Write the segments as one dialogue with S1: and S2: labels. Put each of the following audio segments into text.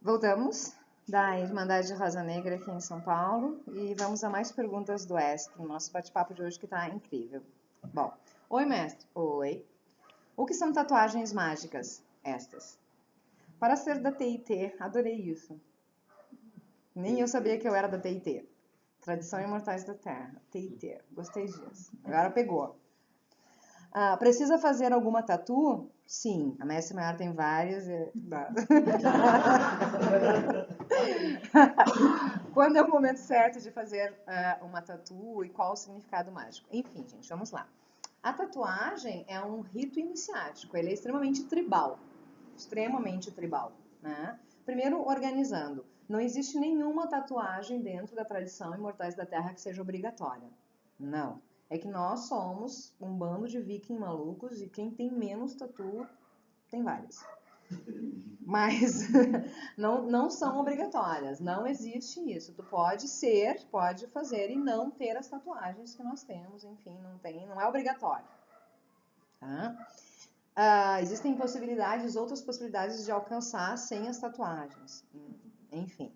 S1: Voltamos da Irmandade Rosa Negra aqui em São Paulo e vamos a mais perguntas do ESC, no nosso bate-papo de hoje que está incrível. Bom, oi mestre, oi. O que são tatuagens mágicas? Estas. Para ser da TIT, adorei isso. Nem eu sabia que eu era da TIT. Tradição Imortais da Terra, TIT, gostei disso. Agora pegou. Precisa fazer alguma tatu? Sim, a Mestre Maior tem várias. Quando é o momento certo de fazer uma tatu e qual o significado mágico? Enfim, gente, vamos lá. A tatuagem é um rito iniciático, ele é extremamente tribal, né? Primeiro, organizando. Não existe nenhuma tatuagem dentro da tradição Imortais da Terra que seja obrigatória. Não. É que nós somos um bando de viking malucos e quem tem menos tatu tem várias. Mas não são obrigatórias, não existe isso. Tu pode fazer e não ter as tatuagens que nós temos, enfim, não é obrigatório. Tá? Existem outras possibilidades de alcançar sem as tatuagens, enfim.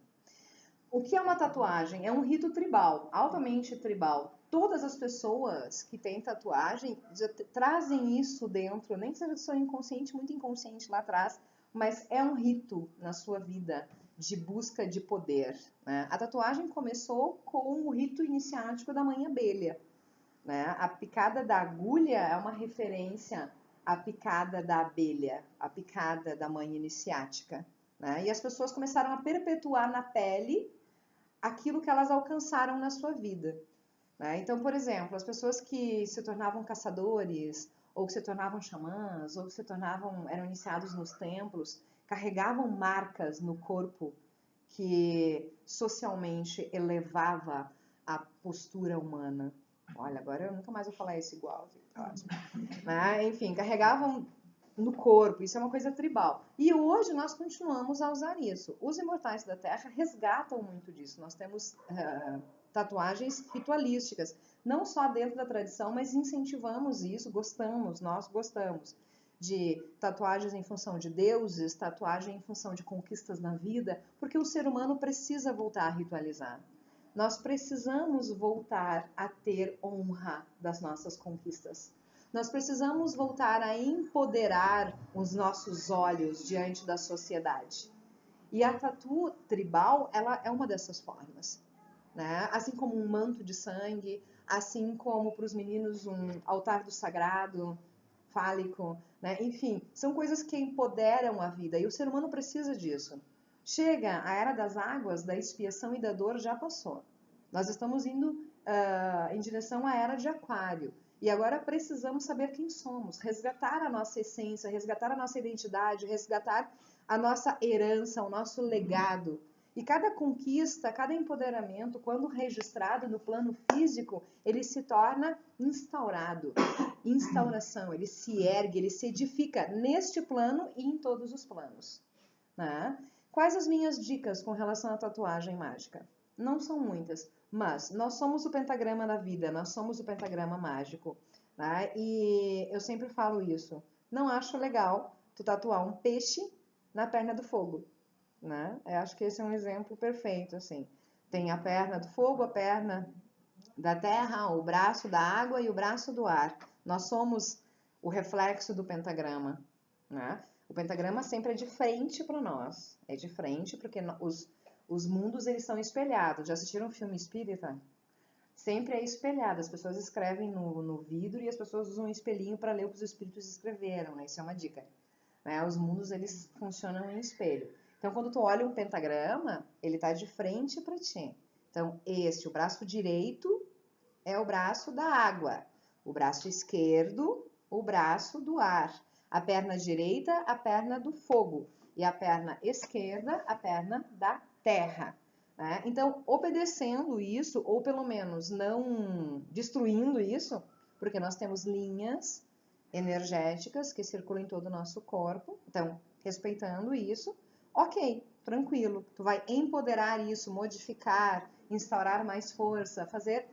S1: O que é uma tatuagem? É um rito tribal, altamente tribal. Todas as pessoas que têm tatuagem já trazem isso dentro, nem que seja só inconsciente, muito inconsciente lá atrás, mas é um rito na sua vida de busca de poder. Né? A tatuagem começou com o rito iniciático da mãe abelha. Né? A picada da agulha é uma referência à picada da abelha, à picada da mãe iniciática. Né? E as pessoas começaram a perpetuar na pele aquilo que elas alcançaram na sua vida. Né? Então, por exemplo, as pessoas que se tornavam caçadores, ou que se tornavam xamãs, ou que eram iniciados nos templos, carregavam marcas no corpo que socialmente elevava a postura humana. Olha, agora eu nunca mais vou falar isso igual. Ótimo. Né? Enfim, carregavam no corpo, isso é uma coisa tribal. E hoje nós continuamos a usar isso. Os Imortais da Terra resgatam muito disso. Nós temos tatuagens ritualísticas, não só dentro da tradição, mas incentivamos isso, nós gostamos de tatuagens em função de deuses, tatuagem em função de conquistas na vida, porque o ser humano precisa voltar a ritualizar. Nós precisamos voltar a ter honra das nossas conquistas. Nós precisamos voltar a empoderar os nossos olhos diante da sociedade. E a tatu tribal, ela é uma dessas formas. Né? Assim como um manto de sangue, assim como para os meninos um altar do sagrado, fálico, né? Enfim, são coisas que empoderam a vida e o ser humano precisa disso. Chega a era das águas, da expiação e da dor já passou. Nós estamos indo em direção à era de Aquário. E agora precisamos saber quem somos, resgatar a nossa essência, resgatar a nossa identidade, resgatar a nossa herança, o nosso legado. E cada conquista, cada empoderamento, quando registrado no plano físico, ele se torna instaurado. Instauração, ele se ergue, ele se edifica neste plano e em todos os planos. Né? Quais as minhas dicas com relação à tatuagem mágica? Não são muitas, mas nós somos o pentagrama da vida, nós somos o pentagrama mágico. Né? E eu sempre falo isso. Não acho legal tu tatuar um peixe na perna do fogo. Né? Eu acho que esse é um exemplo perfeito. Assim. Tem a perna do fogo, a perna da terra, o braço da água e o braço do ar. Nós somos o reflexo do pentagrama. Né? O pentagrama sempre é de frente para nós. É de frente porque os mundos eles são espelhados. Já assistiram um filme espírita? Sempre é espelhado. As pessoas escrevem no vidro e as pessoas usam um espelhinho para ler o que os espíritos escreveram. Né? Isso é uma dica. Né? Os mundos eles funcionam em espelho. Então, quando tu olha um pentagrama, ele está de frente para ti. Então, o braço direito é o braço da água. O braço esquerdo, o braço do ar. A perna direita, a perna do fogo. E a perna esquerda, a perna da terra. Né? Então, obedecendo isso, ou pelo menos não destruindo isso, porque nós temos linhas energéticas que circulam em todo o nosso corpo. Então, respeitando isso, ok, tranquilo. Tu vai empoderar isso, modificar, instaurar mais força, fazer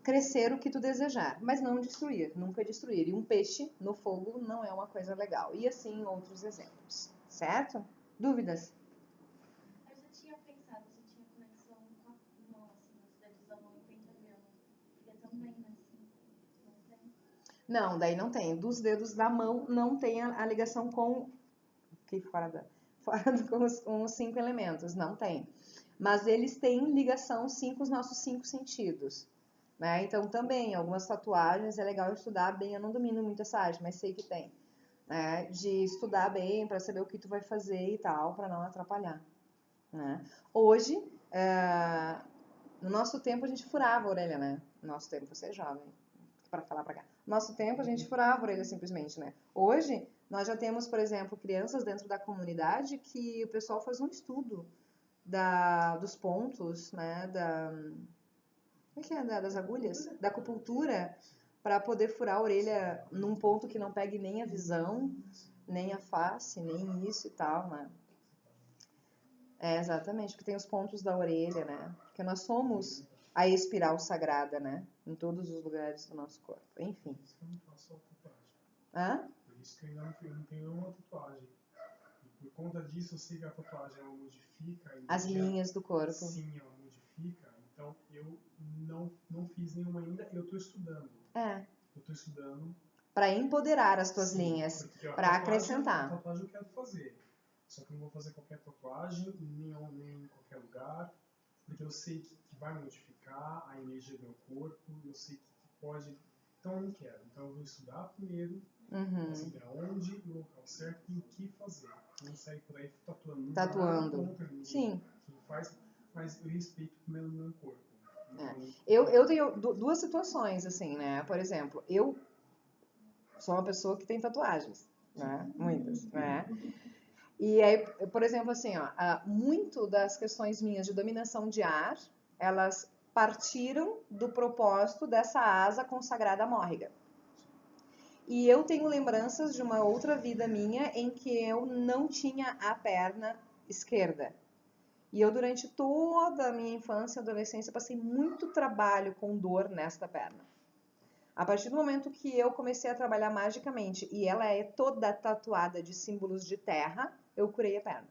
S1: crescer o que tu desejar, mas não destruir, nunca destruir. E um peixe no fogo não é uma coisa legal. E assim outros exemplos, certo? Dúvidas? Não, daí não tem. Dos dedos da mão não tem a ligação com... Aqui com os 5 elementos, não tem. Mas eles têm ligação sim com os nossos 5 sentidos. Né? Então também, algumas tatuagens é legal estudar bem. Eu não domino muito essa arte, mas sei que tem. Né? De estudar bem para saber o que tu vai fazer e tal, para não atrapalhar. Né? Hoje, no nosso tempo a gente furava a orelha, né? No nosso tempo, você é jovem, para falar para cá. No nosso tempo a gente furava a orelha simplesmente, né? Hoje, nós já temos, por exemplo, crianças dentro da comunidade que o pessoal faz um estudo dos pontos, né? Como é que é? Das agulhas? Da acupuntura, para poder furar a orelha num ponto que não pegue nem a visão, nem a face, nem isso e tal, né? É, exatamente, porque tem os pontos da orelha, né? Porque nós somos a espiral sagrada, né? Em todos os lugares do nosso corpo. Enfim.
S2: Por isso que eu não faço tatuagem.
S1: Hã?
S2: Por isso que eu ainda não tenho nenhuma tatuagem. E por conta disso, eu sei que a tatuagem ela modifica.
S1: As linhas do corpo.
S2: Sim, ela modifica. Então, eu não fiz nenhuma ainda. Eu estou estudando.
S1: É.
S2: Eu estou estudando.
S1: Para empoderar as tuas linhas. Para acrescentar.
S2: A tatuagem eu quero fazer. Só que eu não vou fazer qualquer tatuagem, nem em qualquer lugar, porque eu sei que vai modificar a energia do meu corpo, eu sei que pode. Então eu não quero. Então eu vou estudar primeiro, saber aonde, o local certo e o que fazer. Eu não sair por aí tatuando.
S1: Tatuando. Sim.
S2: Quem faz, mas eu respeito primeiro o meu corpo. Então,
S1: eu tenho duas situações, assim, né? Por exemplo, eu sou uma pessoa que tem tatuagens, né? Muitas, né? E aí, por exemplo, assim, ó, muito das questões minhas de dominação de ar, elas partiram do propósito dessa asa consagrada a Morrigan. E eu tenho lembranças de uma outra vida minha em que eu não tinha a perna esquerda. E eu, durante toda a minha infância e adolescência, passei muito trabalho com dor nesta perna. A partir do momento que eu comecei a trabalhar magicamente, e ela é toda tatuada de símbolos de terra, eu curei a perna.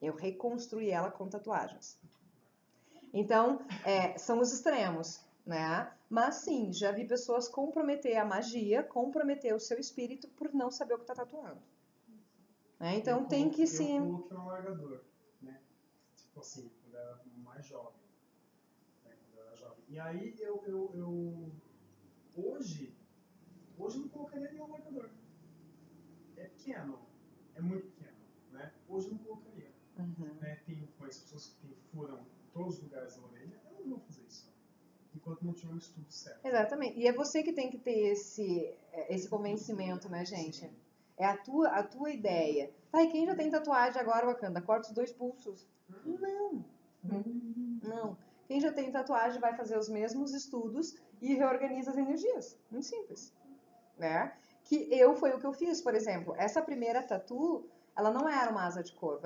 S1: Eu reconstruí ela com tatuagens. Então, são os extremos, né? Mas sim, já vi pessoas comprometer a magia, comprometer o seu espírito por não saber o que está tatuando. Né? Então tem que se...
S2: Eu coloquei um alargador, né? Tipo assim, quando eu era mais jovem. Né? Quando eu era jovem. E aí hoje eu não colocaria nenhum alargador. É pequeno, é muito pequeno, né? Hoje eu não colocaria. Né? Tem pessoas que furam em todos os lugares da orelha, eu não vou fazer isso. Enquanto não tiver um estudo certo.
S1: Exatamente. E é você que tem que ter esse convencimento, né, gente? Sim. É a tua ideia. Tá, e quem já tem tatuagem agora, Wakanda, corta os 2 pulsos? Não. Não. Quem já tem tatuagem vai fazer os mesmos estudos e reorganiza as energias. Muito simples. Né? Foi o que eu fiz, por exemplo. Essa primeira tatu, ela não era uma asa de corvo.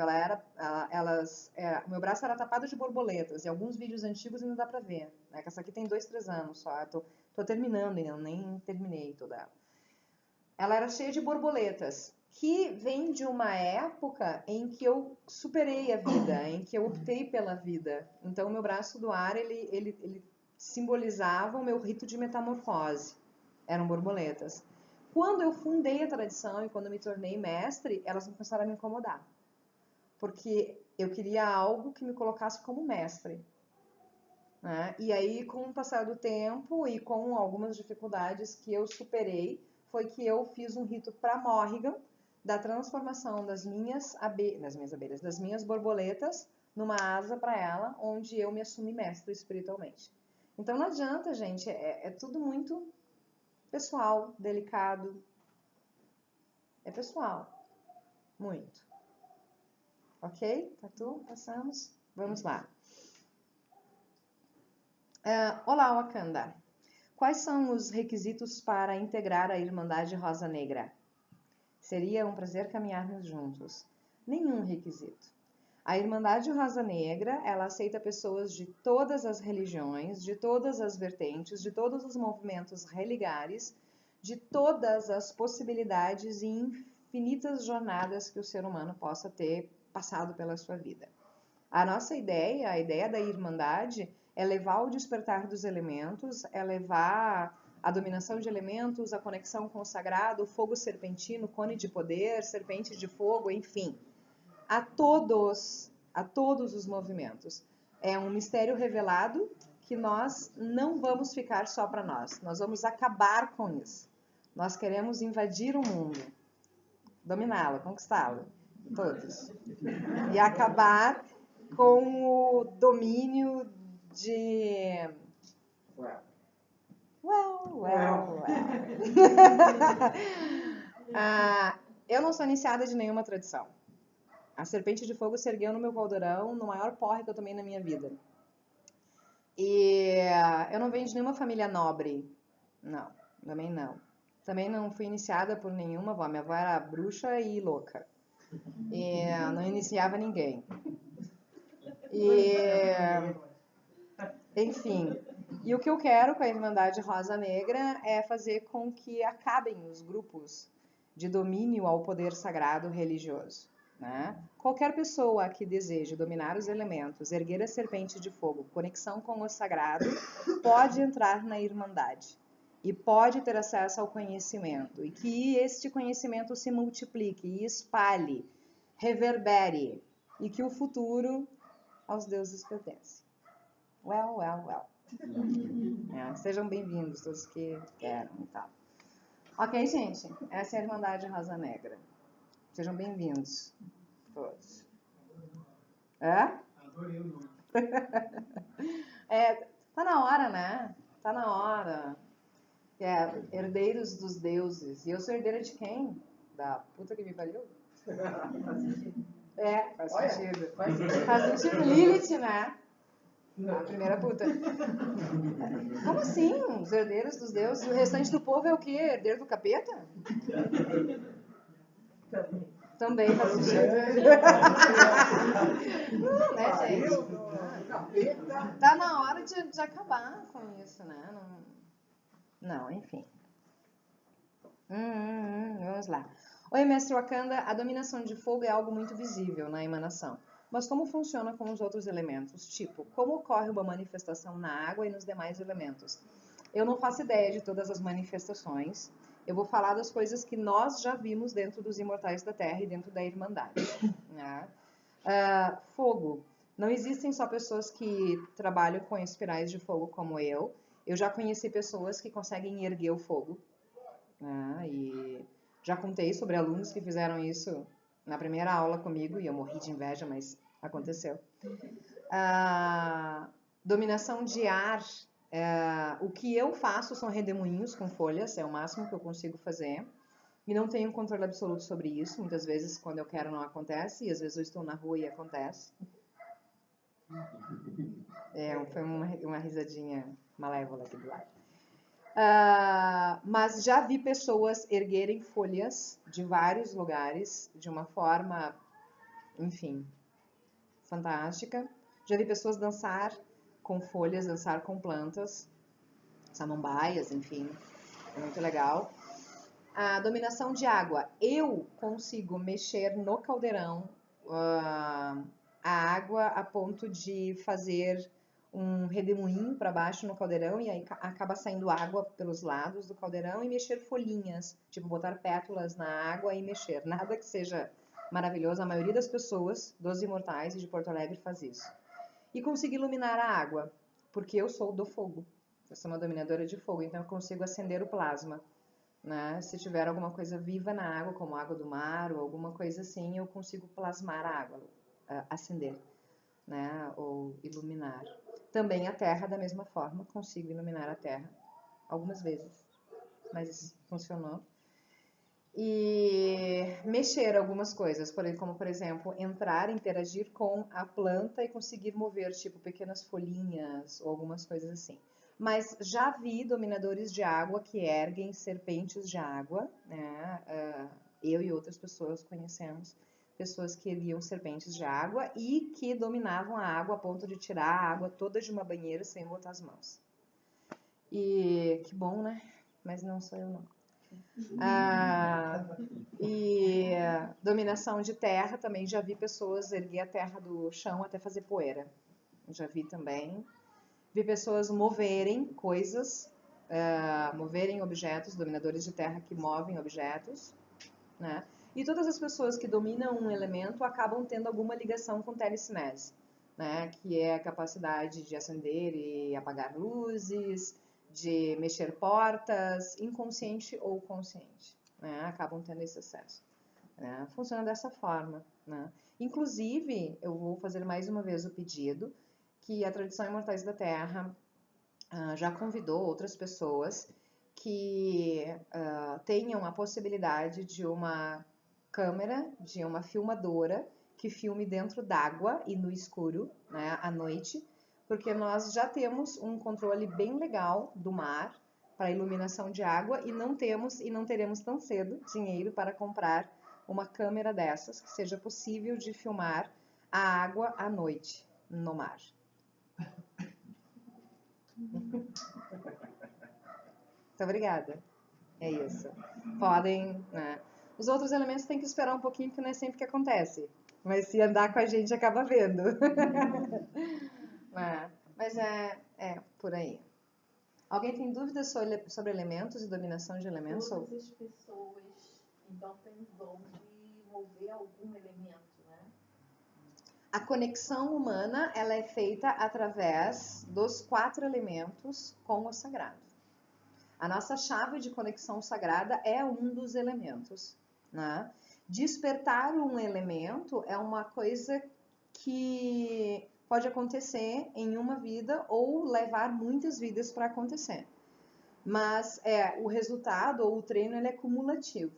S1: O meu braço era tapado de borboletas. Em alguns vídeos antigos ainda dá pra ver. Né? Essa aqui tem 2, 3 anos só. Tô terminando ainda, nem terminei toda ela. Ela era cheia de borboletas, que vem de uma época em que eu superei a vida, em que eu optei pela vida. Então, o meu braço do ar, ele simbolizava o meu rito de metamorfose. Eram borboletas. Quando eu fundei a tradição e quando eu me tornei mestre, elas começaram a me incomodar. Porque eu queria algo que me colocasse como mestre. Né? E aí, com o passar do tempo e com algumas dificuldades que eu superei, foi que eu fiz um rito para Morrigan da transformação das minhas borboletas numa asa para ela, onde eu me assumi mestre espiritualmente. Então não adianta, gente, é tudo muito pessoal, delicado. É pessoal. Muito. Ok? Tatu? Passamos? Vamos lá. Olá, Wakanda. Quais são os requisitos para integrar a Irmandade Rosa Negra? Seria um prazer caminharmos juntos. Nenhum requisito. A Irmandade Rosa Negra, ela aceita pessoas de todas as religiões, de todas as vertentes, de todos os movimentos religares, de todas as possibilidades e infinitas jornadas que o ser humano possa ter passado pela sua vida. A nossa ideia, a ideia da Irmandade, é levar o despertar dos elementos, é levar a dominação de elementos, a conexão com o sagrado, o fogo serpentino, cone de poder, serpente de fogo, enfim, a todos os movimentos. É um mistério revelado que nós não vamos ficar só para nós. Nós vamos acabar com isso. Nós queremos invadir o mundo, dominá-lo, conquistá-lo, todos. E acabar com o domínio de... Well. Eu não sou iniciada de nenhuma tradição. A serpente de fogo se ergueu no meu caldeirão, no maior porre que eu tomei na minha vida. E eu não venho de nenhuma família nobre. Não, também não. Também não fui iniciada por nenhuma avó. Minha avó era bruxa e louca. E não iniciava ninguém. E, enfim. E o que eu quero com a Irmandade Rosa Negra é fazer com que acabem os grupos de domínio ao poder sagrado religioso. Né? Qualquer pessoa que deseje dominar os elementos, erguer a serpente de fogo, conexão com o sagrado, pode entrar na Irmandade e pode ter acesso ao conhecimento, e que este conhecimento se multiplique e espalhe, reverbere, e que o futuro aos deuses pertence. Well. Sejam bem-vindos todos que querem e tal. Ok, gente? Essa é a Irmandade Rosa Negra. Sejam bem-vindos, todos.
S2: Adorei o nome.
S1: Tá na hora, né? Tá na hora. Herdeiros dos deuses. E eu sou herdeira de quem? Da puta que me pariu? Faz sentido. Faz sentido. Lilith, né? A primeira puta. Como assim? Os herdeiros dos deuses? E o restante do povo é o quê? Herdeiro do capeta? Também faz sentido. Não, né, gente? Tá na hora de acabar com isso, né? Não, enfim. Vamos lá. Oi, mestre Wakanda. A dominação de fogo é algo muito visível na emanação. Mas como funciona com os outros elementos? Tipo, como ocorre uma manifestação na água e nos demais elementos? Eu não faço ideia de todas as manifestações. Eu vou falar das coisas que nós já vimos dentro dos Imortais da Terra e dentro da Irmandade. Né? Fogo. Não existem só pessoas que trabalham com espirais de fogo como eu. Eu já conheci pessoas que conseguem erguer o fogo. Né? E já contei sobre alunos que fizeram isso na primeira aula comigo e eu morri de inveja, mas aconteceu. Dominação de ar. O que eu faço são redemoinhos com folhas, é o máximo que eu consigo fazer. E não tenho controle absoluto sobre isso. Muitas vezes, quando eu quero, não acontece. E às vezes eu estou na rua e acontece. Foi uma risadinha malévola aqui do lado. Mas já vi pessoas erguerem folhas de vários lugares de uma forma, enfim, fantástica. Já vi pessoas dançar com folhas, dançar com plantas, samambaias, enfim, é muito legal. A dominação de água. Eu consigo mexer no caldeirão a água a ponto de fazer um redemoinho para baixo no caldeirão e aí acaba saindo água pelos lados do caldeirão e mexer folhinhas, tipo botar pétalas na água e mexer. Nada que seja maravilhoso, a maioria das pessoas, dos Imortais e de Porto Alegre faz isso. E consigo iluminar a água, porque eu sou do fogo. Eu sou uma dominadora de fogo, então eu consigo acender o plasma. Né? Se tiver alguma coisa viva na água, como água do mar ou alguma coisa assim, eu consigo plasmar a água, acender, né? Ou iluminar. Também a terra, da mesma forma, consigo iluminar a terra algumas vezes, mas funcionou. E mexer algumas coisas, como por exemplo, entrar, interagir com a planta e conseguir mover, tipo, pequenas folhinhas ou algumas coisas assim. Mas já vi dominadores de água que erguem serpentes de água, né? Eu e outras pessoas conhecemos pessoas que erguiam serpentes de água e que dominavam a água a ponto de tirar a água toda de uma banheira sem botar as mãos. E que bom, né? Mas não sou eu, não. E dominação de terra, também já vi pessoas erguer a terra do chão até fazer poeira. Já vi também. Vi pessoas moverem coisas moverem objetos, dominadores de terra que movem objetos, né? E todas as pessoas que dominam um elemento acabam tendo alguma ligação com telecinese, né? Que é a capacidade de acender e apagar luzes, de mexer portas, inconsciente ou consciente, né? Acabam tendo esse acesso, né? Funciona dessa forma, né? Inclusive, eu vou fazer mais uma vez o pedido que a Tradição Imortais da Terra já convidou outras pessoas que tenham a possibilidade de uma câmera, de uma filmadora que filme dentro d'água e no escuro, né, à noite, porque nós já temos um controle bem legal do mar para iluminação de água e não temos e não teremos tão cedo dinheiro para comprar uma câmera dessas que seja possível de filmar a água à noite no mar. Muito obrigada. É isso. Podem, né? Os outros elementos tem que esperar um pouquinho, porque não é sempre que acontece. Mas se andar com a gente, acaba vendo. Mas é por aí. Alguém tem dúvidas sobre elementos e dominação de elementos?
S3: Todas as pessoas, então, têm o dom de mover algum elemento, né?
S1: A conexão humana, ela é feita através dos 4 elementos com o sagrado. A nossa chave de conexão sagrada é um dos elementos, né? Despertar um elemento é uma coisa que pode acontecer em uma vida ou levar muitas vidas para acontecer. Mas o resultado ou o treino ele é cumulativo.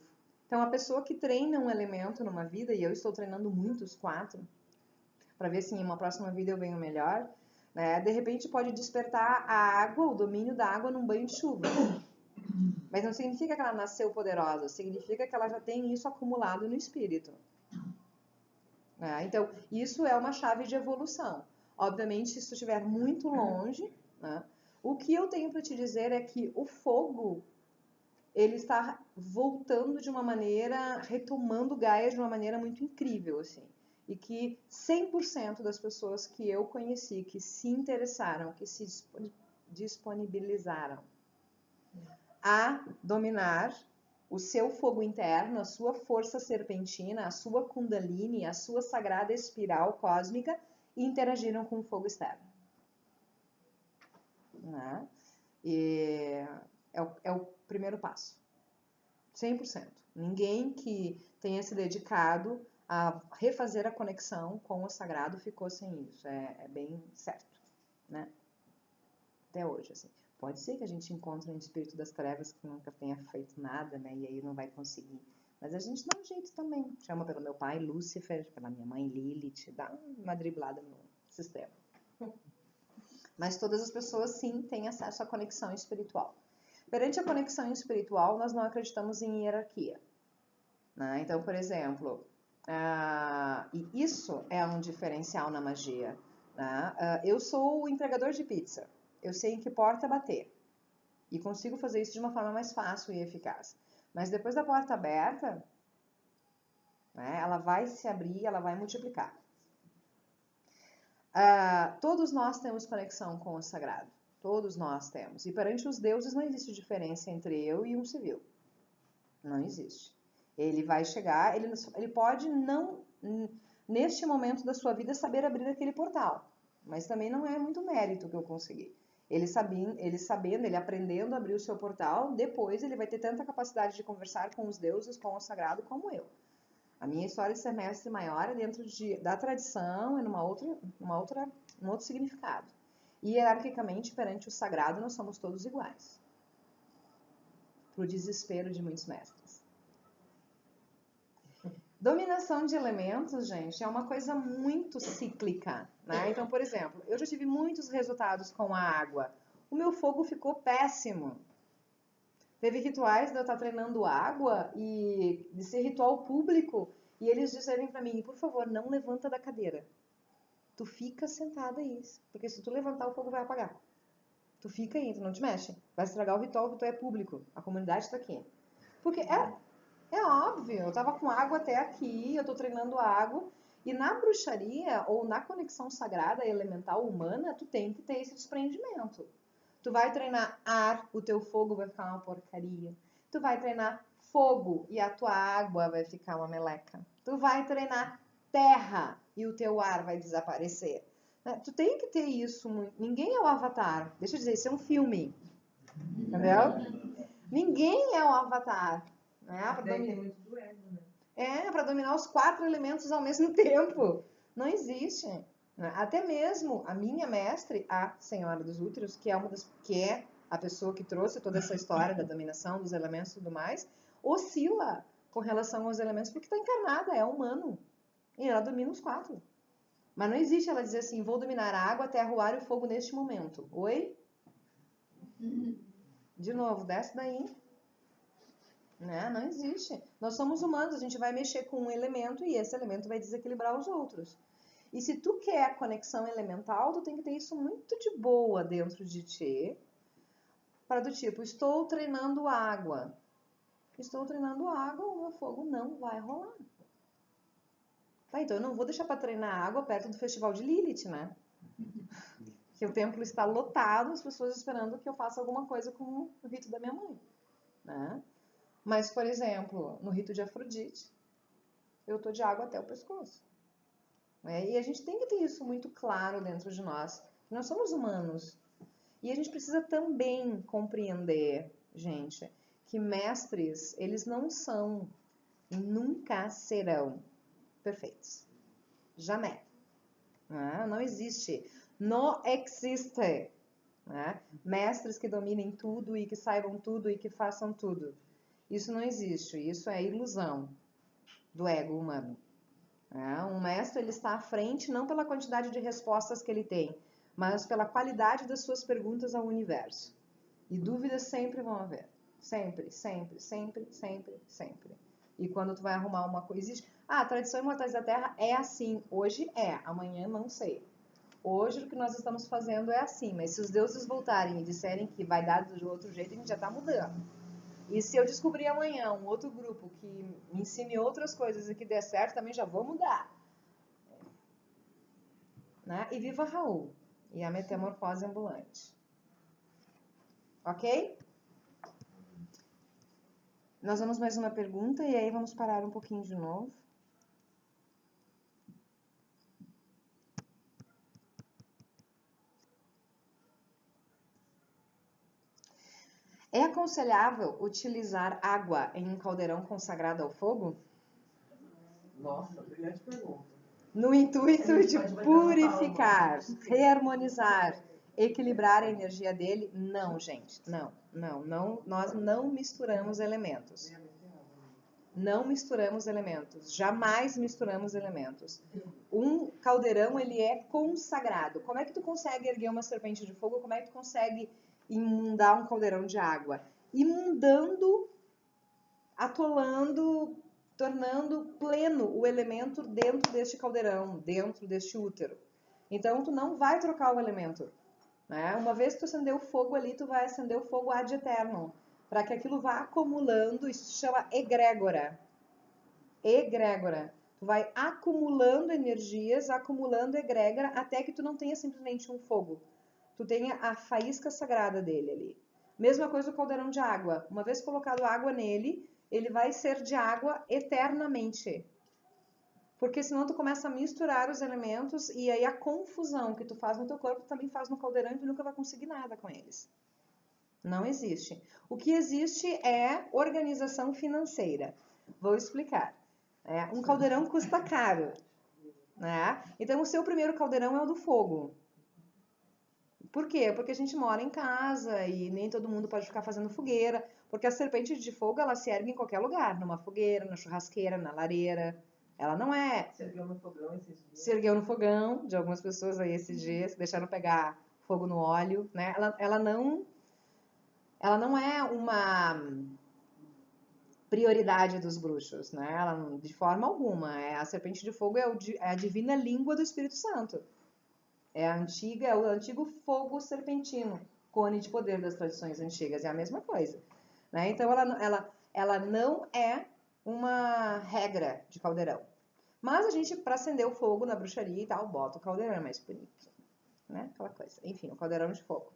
S1: Então, a pessoa que treina um elemento numa vida, e eu estou treinando muitos 4, para ver se em uma próxima vida eu venho melhor, né? De repente pode despertar a água, o domínio da água num banho de chuva. Mas não significa que ela nasceu poderosa, significa que ela já tem isso acumulado no espírito. Então, isso é uma chave de evolução. Obviamente, se isso estiver muito longe, né? O que eu tenho para te dizer é que o fogo, ele está voltando de uma maneira, retomando Gaia de uma maneira muito incrível, assim. E que 100% das pessoas que eu conheci, que se interessaram, que se disponibilizaram a dominar o seu fogo interno, a sua força serpentina, a sua kundalini, a sua sagrada espiral cósmica e interagiram com o fogo externo. Né? E é o primeiro passo. 100%. Ninguém que tenha se dedicado a refazer a conexão com o sagrado ficou sem isso. É bem certo, né? Até hoje, assim. Pode ser que a gente encontre um espírito das trevas que nunca tenha feito nada, né? E aí não vai conseguir. Mas a gente dá um jeito também. Chama pelo meu pai, Lúcifer, pela minha mãe, Lilith. Dá uma driblada no sistema. Mas todas as pessoas, sim, têm acesso à conexão espiritual. Perante a conexão espiritual, nós não acreditamos em hierarquia. Né? Então, por exemplo, e isso é um diferencial na magia. Né? Eu sou o entregador de pizza. Eu sei em que porta bater. E consigo fazer isso de uma forma mais fácil e eficaz. Mas depois da porta aberta, né, ela vai se abrir, ela vai multiplicar. Todos nós temos conexão com o sagrado. Todos nós temos. E perante os deuses não existe diferença entre eu e um civil. Não existe. Ele vai chegar, ele pode não, neste momento da sua vida, saber abrir aquele portal. Mas também não é muito mérito que eu consegui. Ele sabendo, ele aprendendo a abrir o seu portal, depois ele vai ter tanta capacidade de conversar com os deuses, com o sagrado, como eu. A minha história de ser mestre maior é dentro da tradição e um outro significado. E hierarquicamente, perante o sagrado, nós somos todos iguais. Para o desespero de muitos mestres. Dominação de elementos, gente, é uma coisa muito cíclica, né? Então, por exemplo, eu já tive muitos resultados com a água. O meu fogo ficou péssimo. Teve rituais de eu estar treinando água e de ser ritual público e eles disserem para mim, por favor, não levanta da cadeira. Tu fica sentada aí, porque se tu levantar o fogo vai apagar. Tu fica aí, tu não te mexe. Vai estragar o ritual é público. A comunidade está aqui. Porque é óbvio, eu tava com água até aqui, eu tô treinando água. E na bruxaria, ou na conexão sagrada e elemental humana, tu tem que ter esse desprendimento. Tu vai treinar ar, o teu fogo vai ficar uma porcaria. Tu vai treinar fogo e a tua água vai ficar uma meleca. Tu vai treinar terra e o teu ar vai desaparecer. Tu tem que ter isso muito. Ninguém é o Avatar. Deixa eu dizer, isso é um filme. Entendeu? Ninguém é o Avatar. Né?
S4: Tem muito do ego, né?
S1: Para dominar os 4 elementos ao mesmo tempo. Não existe. Né? Até mesmo a minha mestre, a Senhora dos Úteros, que é a pessoa que trouxe toda essa história da dominação dos elementos e tudo mais, oscila com relação aos elementos porque está encarnada, é humano. E ela domina os 4. Mas não existe ela dizer assim, vou dominar a água, a terra, o ar e o fogo neste momento. Oi? De novo, desce daí. Né? Não existe. Nós somos humanos, a gente vai mexer com um elemento e esse elemento vai desequilibrar os outros. E se tu quer a conexão elemental, tu tem que ter isso muito de boa dentro de ti. Para do tipo, estou treinando água. Estou treinando água, o meu fogo não vai rolar. Tá, então eu não vou deixar para treinar água perto do festival de Lilith, né? Que o templo está lotado, as pessoas esperando que eu faça alguma coisa com o rito da minha mãe. Né? Mas, por exemplo, no rito de Afrodite, eu tô de água até o pescoço. Né? E a gente tem que ter isso muito claro dentro de nós. Nós somos humanos. E a gente precisa também compreender, gente, que mestres, eles não são e nunca serão perfeitos. Jamais. Não existe. Não existe. Né? Mestres que dominem tudo e que saibam tudo e que façam tudo. Isso não existe. Isso é ilusão do ego humano. Um mestre ele está à frente não pela quantidade de respostas que ele tem, mas pela qualidade das suas perguntas ao universo. E dúvidas sempre vão haver. Sempre, sempre, sempre, sempre, sempre. E quando tu vai arrumar uma coisa... Existe... a tradição Imortais da Terra é assim. Hoje é, amanhã não sei. Hoje o que nós estamos fazendo é assim, mas se os deuses voltarem e disserem que vai dar de outro jeito, a gente já está mudando. E se eu descobrir amanhã um outro grupo que me ensine outras coisas e que der certo, também já vou mudar. Né? E viva Raul e a metamorfose ambulante. Ok? Nós vamos mais uma pergunta e aí vamos parar um pouquinho de novo. É aconselhável utilizar água em um caldeirão consagrado ao fogo?
S4: Nossa, brilhante pergunta.
S1: No intuito de purificar, reharmonizar, equilibrar a energia dele? Não, gente. Não. Nós não misturamos elementos. Não misturamos elementos. Jamais misturamos elementos. Um caldeirão, ele é consagrado. Como é que tu consegue erguer uma serpente de fogo? Como é que tu consegue imundar um caldeirão de água? Imundando, atolando, tornando pleno o elemento dentro deste caldeirão, dentro deste útero. Então, tu não vai trocar o elemento. Né? Uma vez que tu acender o fogo ali, tu vai acender o fogo ad eternum, para que aquilo vá acumulando, isso se chama egrégora. Egrégora. Tu vai acumulando energias, acumulando egrégora, até que tu não tenha simplesmente um fogo. Tu tenha a faísca sagrada dele ali. Mesma coisa o caldeirão de água. Uma vez colocado água nele, ele vai ser de água eternamente. Porque senão tu começa a misturar os elementos e aí a confusão que tu faz no teu corpo, tu também faz no caldeirão e tu nunca vai conseguir nada com eles. Não existe. O que existe é organização financeira. Vou explicar. Um caldeirão custa caro. Né? Então o seu primeiro caldeirão é o do fogo. Por quê? Porque a gente mora em casa e nem todo mundo pode ficar fazendo fogueira, porque a serpente de fogo ela se ergue em qualquer lugar, numa fogueira, na churrasqueira, na lareira. Ela não é...
S4: Se ergueu no fogão esses dias.
S1: Se ergueu no fogão de algumas pessoas aí esses dias, deixaram pegar fogo no óleo, né? Ela não é uma prioridade dos bruxos, né? Ela, de forma alguma. A serpente de fogo é a divina língua do Espírito Santo. É o antigo fogo serpentino, cone de poder das tradições antigas, é a mesma coisa. Né? Então ela não é uma regra de caldeirão. Mas a gente, para acender o fogo na bruxaria e tal, bota o caldeirão, é mais bonito. Né? Aquela coisa. Enfim, o caldeirão de fogo.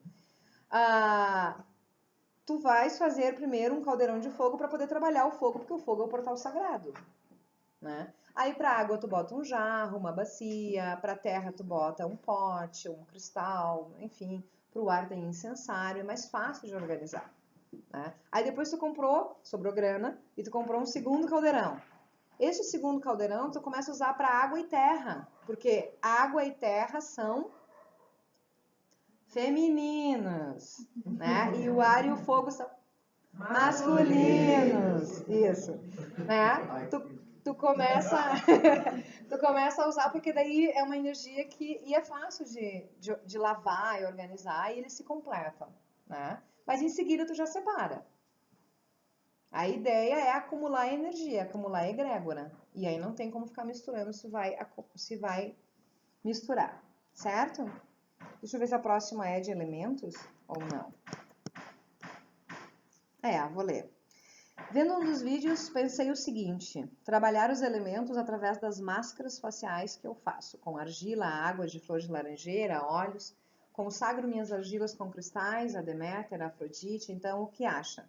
S1: Tu vais fazer primeiro um caldeirão de fogo para poder trabalhar o fogo, porque o fogo é o portal sagrado, né? Aí para água tu bota um jarro, uma bacia, para terra tu bota um pote, um cristal, enfim, para o ar tem incensário, é mais fácil de organizar, né? Aí depois tu comprou, sobrou grana, e tu comprou um segundo caldeirão. Esse segundo caldeirão tu começa a usar para água e terra, porque água e terra são femininos, né? E o ar e o fogo são masculinos. Isso, né? Tu começa tu começa a usar, porque daí é uma energia que é fácil de lavar e organizar, e eles se completam, né? Mas em seguida tu já separa. A ideia é acumular energia, acumular egrégora. E aí não tem como ficar misturando se vai misturar, certo? Deixa eu ver se a próxima é de elementos ou não. Vou ler. Vendo um dos vídeos, pensei o seguinte: trabalhar os elementos através das máscaras faciais que eu faço, com argila, água de flor de laranjeira, óleos, consagro minhas argilas com cristais, a Deméter, a Afrodite. Então, o que acha?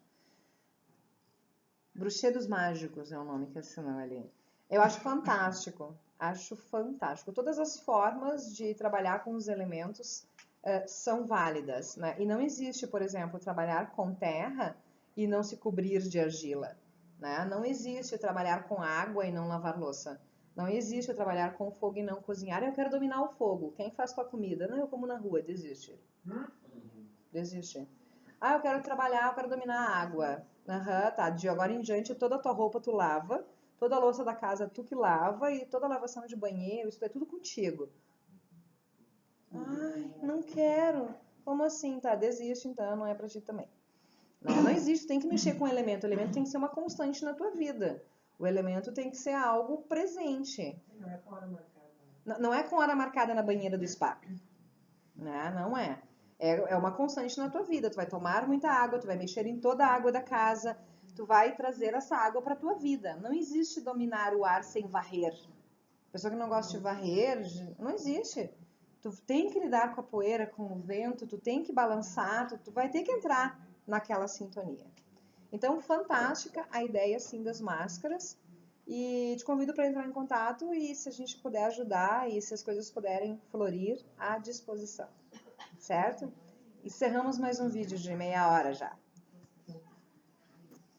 S1: Bruxedos Mágicos é o nome que assinou ali. Eu acho fantástico. Acho fantástico. Todas as formas de trabalhar com os elementos são válidas, né? E não existe, por exemplo, trabalhar com terra e não se cobrir de argila, né? Não existe trabalhar com água e não lavar louça. Não existe trabalhar com fogo e não cozinhar. Eu quero dominar o fogo. Quem faz tua comida? Não, eu como na rua. Desiste. Desiste. Eu quero dominar a água. Tá. De agora em diante, toda a tua roupa tu lava, toda a louça da casa tu que lava e toda a lavação de banheiro, isso é tudo contigo. Ai, não quero. Como assim? Tá, desiste então, não é pra ti também. Não existe, tem que mexer com o elemento. O elemento tem que ser uma constante na tua vida. O elemento tem que ser algo presente.
S4: Não é com hora marcada.
S1: Não é com hora marcada na banheira do spa. Não é. É uma constante na tua vida. Tu vai tomar muita água, tu vai mexer em toda a água da casa, tu vai trazer essa água para tua vida. Não existe dominar o ar sem varrer. Pessoa que não gosta de varrer, não existe. Tu tem que lidar com a poeira, com o vento, tu tem que balançar, tu vai ter que entrar naquela sintonia. Então, fantástica a ideia, sim, das máscaras. E te convido para entrar em contato e se a gente puder ajudar e se as coisas puderem florir, à disposição. Certo? Encerramos mais um vídeo de meia hora já.